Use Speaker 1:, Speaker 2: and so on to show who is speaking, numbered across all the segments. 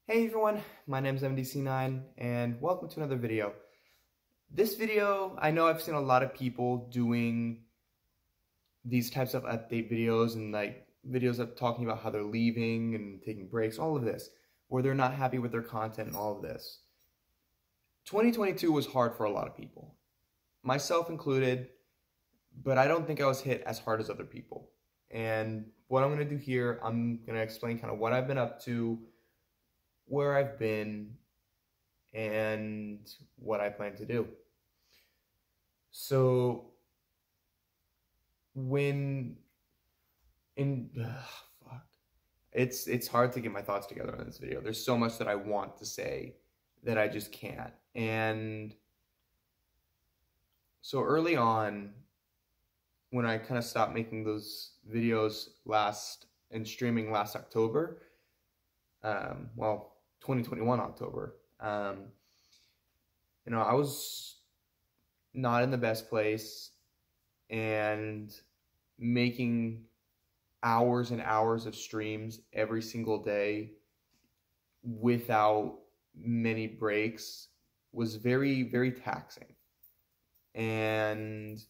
Speaker 1: Hey everyone, my name is MDC9 and welcome to another video. This video, I know I've seen a lot of people doing these types of update videos and videos of talking about how they're leaving and taking breaks, all of this, where they're not happy with their content and all of this. 2022 was hard for a lot of people, myself included, but I don't think I was hit as hard as other people. And what I'm going to do here, I'm going to explain kind of what I've been up to, where I've been, and what I plan to do. So it's hard to get my thoughts together on this video. There's so much that I want to say that I just can't. And so early on, when I kind of stopped making those videos and streaming last October, 2021 October, I was not in the best place and making hours and hours of streams every single day without many breaks was very, very taxing. And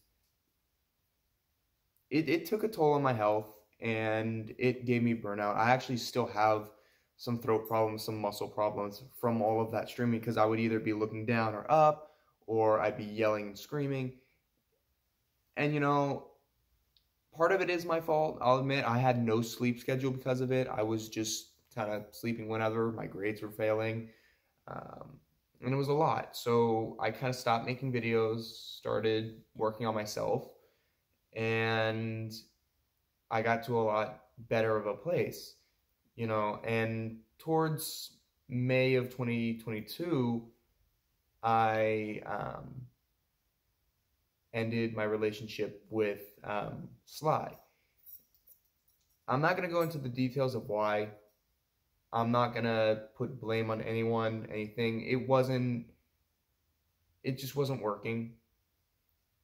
Speaker 1: it took a toll on my health and it gave me burnout. I actually still have some throat problems, some muscle problems from all of that streaming because I would either be looking down or up, or I'd be yelling and screaming. And part of it is my fault. I'll admit I had no sleep schedule because of it. I was just kind of sleeping whenever. My grades were failing. And it was a lot. So I kind of stopped making videos, started working on myself, and I got to a lot better of a place, and towards May of 2022, I ended my relationship with Sly. I'm not going to go into the details of why. I'm not going to put blame on anyone, anything. It just wasn't working.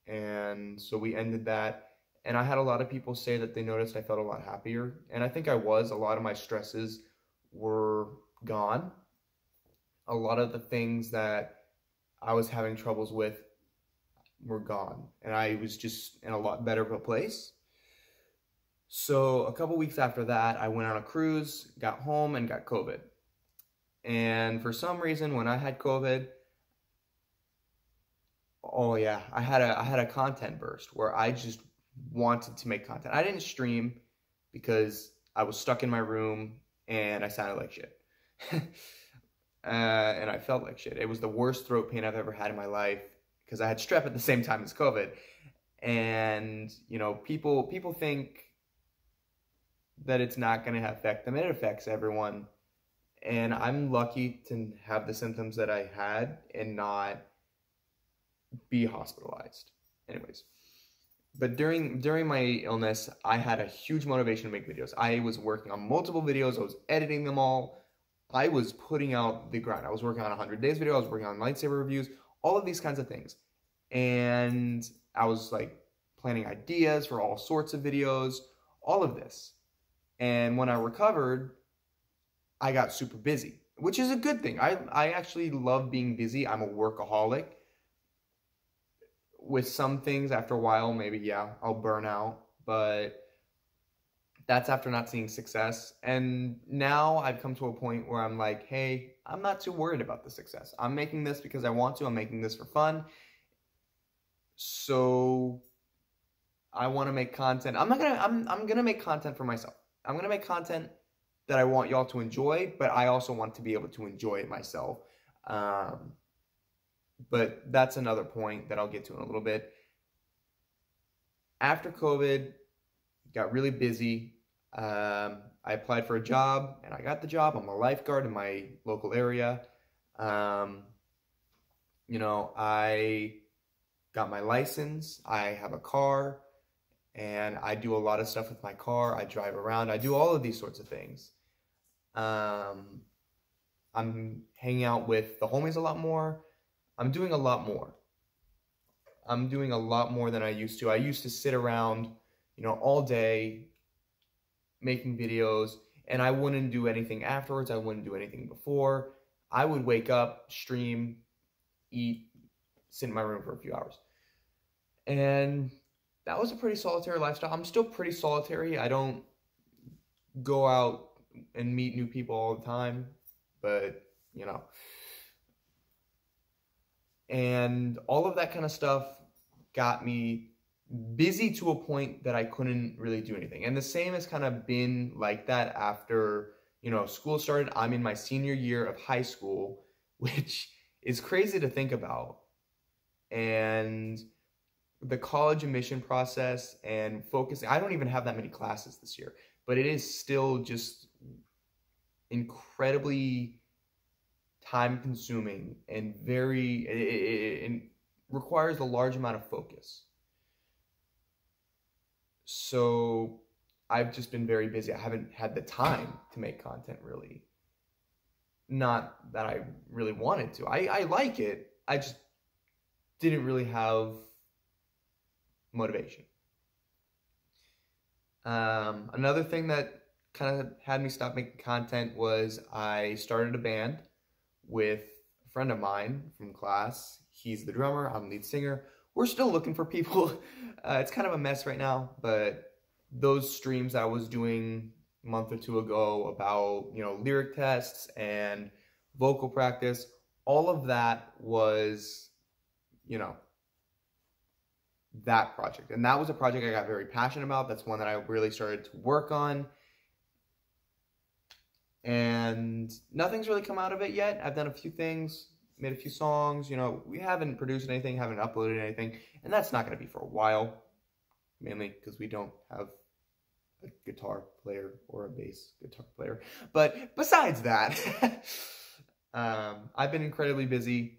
Speaker 1: And so we ended that. And I had a lot of people say that they noticed I felt a lot happier. And I think I was. A lot of my stresses were gone. A lot of the things that I was having troubles with were gone. And I was just in a lot better of a place. So a couple weeks after that, I went on a cruise, got home, and got COVID. And for some reason, when I had COVID, I had a content burst where I just wanted to make content. I didn't stream because I was stuck in my room and I sounded like shit. And I felt like shit. It was the worst throat pain I've ever had in my life because I had strep at the same time as COVID. And, people think that it's not going to affect them. It affects everyone. And I'm lucky to have the symptoms that I had and not be hospitalized. Anyways. But during my illness, I had a huge motivation to make videos. I was working on multiple videos. I was editing them all. I was putting out the grind. I was working on a 100 days video. I was working on lightsaber reviews, all of these kinds of things. And I was planning ideas for all sorts of videos, all of this. And when I recovered, I got super busy, which is a good thing. I actually love being busy. I'm a workaholic. With some things, after a while, maybe, I'll burn out. But that's after not seeing success. And now I've come to a point where I'm like, hey, I'm not too worried about the success. I'm making this because I want to. I'm making this for fun. So I want to make content. I'm gonna make content for myself. I'm gonna make content that I want y'all to enjoy, but I also want to be able to enjoy it myself. But that's another point that I'll get to in a little bit. After COVID, got really busy. I applied for a job and I got the job. I'm a lifeguard in my local area. I got my license. I have a car and I do a lot of stuff with my car. I drive around. I do all of these sorts of things. I'm hanging out with the homies a lot more. I'm doing a lot more. I'm doing a lot more than I used to. I used to sit around, all day making videos and I wouldn't do anything afterwards. I wouldn't do anything before. I would wake up, stream, eat, sit in my room for a few hours. And that was a pretty solitary lifestyle. I'm still pretty solitary. I don't go out and meet new people all the time, but you know. And all of that kind of stuff got me busy to a point that I couldn't really do anything. And the same has kind of been like that after, you know, school started. I'm in my senior year of high school, which is crazy to think about. And the college admission process and focusing, I don't even have that many classes this year, but it is still just incredibly time consuming and it requires a large amount of focus. So I've just been very busy. I haven't had the time to make content, really. Not that I really wanted to. I like it. I just didn't really have motivation. Another thing that kind of had me stop making content was I started a band with a friend of mine from class. He's the drummer, I'm the lead singer. We're still looking for people. It's kind of a mess right now, but those streams I was doing a month or two ago about, you know, lyric tests and vocal practice, all of that was, you know, that project. And that was a project I got very passionate about. That's one that I really started to work on. And nothing's really come out of it yet. I've done a few things, made a few songs, you know, we haven't produced anything, haven't uploaded anything, and that's not going to be for a while, mainly because we don't have a guitar player or a bass guitar player. But besides that, I've been incredibly busy.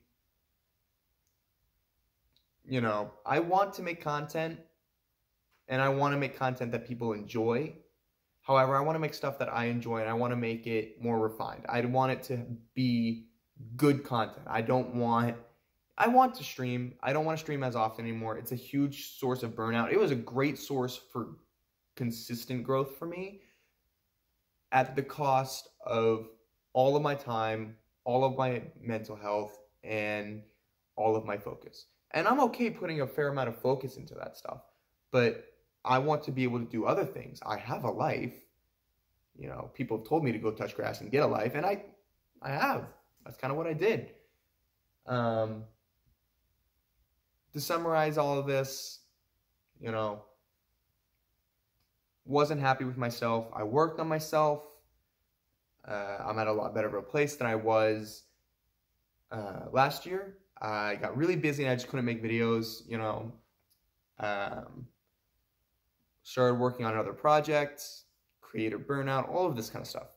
Speaker 1: You know, I want to make content, and I want to make content that people enjoy. However, I want to make stuff that I enjoy, and I want to make it more refined. I want it to be good content. I want to stream. I don't want to stream as often anymore. It's a huge source of burnout. It was a great source for consistent growth for me at the cost of all of my time, all of my mental health, and all of my focus. And I'm okay putting a fair amount of focus into that stuff, but I want to be able to do other things. I have a life. You know, people have told me to go touch grass and get a life, and I have. That's kind of what I did. To summarize all of this, you know, wasn't happy with myself. I worked on myself. I'm at a lot better of a place than I was last year. I got really busy and I just couldn't make videos, you know. Started working on other projects, creative burnout, all of this kind of stuff.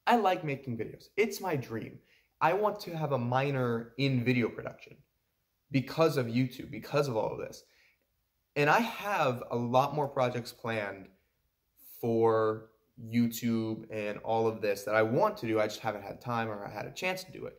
Speaker 1: I like making videos. It's my dream. I want to have a minor in video production because of YouTube, because of all of this. And I have a lot more projects planned for YouTube and all of this that I want to do. I just haven't had time or had a chance to do it.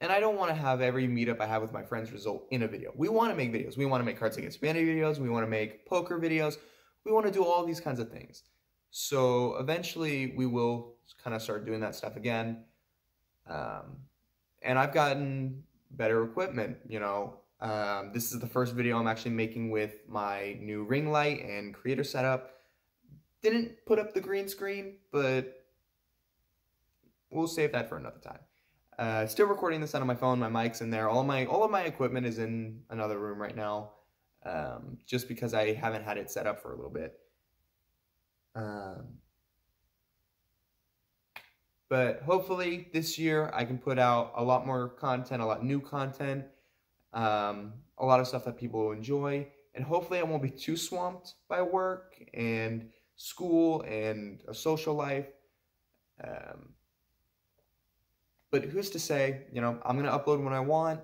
Speaker 1: And I don't want to have every meetup I have with my friends result in a video. We want to make videos. We want to make Cards Against Humanity videos. We want to make poker videos. We want to do all these kinds of things. So eventually we will kind of start doing that stuff again. And I've gotten better equipment, you know. This is the first video I'm actually making with my new ring light and creator setup. Didn't put up the green screen, but we'll save that for another time. Still recording this on my phone, my mic's in there. All of my equipment is in another room right now, just because I haven't had it set up for a little bit. But hopefully this year I can put out a lot more content, a lot new content, a lot of stuff that people will enjoy, and hopefully I won't be too swamped by work and school and a social life. But who's to say, you know, I'm going to upload when I want.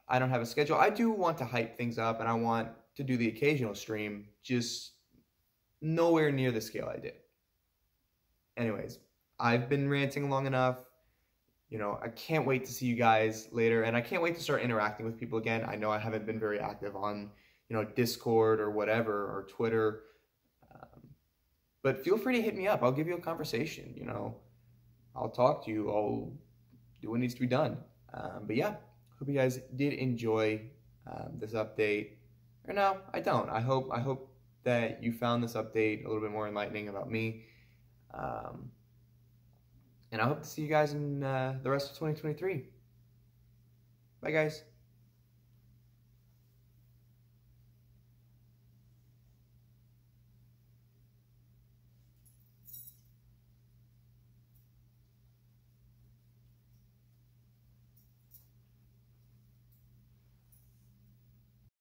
Speaker 1: I don't have a schedule. I do want to hype things up, and I want to do the occasional stream, just nowhere near the scale I did. Anyways, I've been ranting long enough. You know, I can't wait to see you guys later, and I can't wait to start interacting with people again. I know I haven't been very active on, you know, Discord or whatever, or Twitter. But feel free to hit me up. I'll give you a conversation. You know, I'll talk to you. I'll do what needs to be done. But yeah, hope you guys did enjoy this update. Or no, I don't. I hope that you found this update a little bit more enlightening about me. And I hope to see you guys in the rest of 2023. Bye, guys.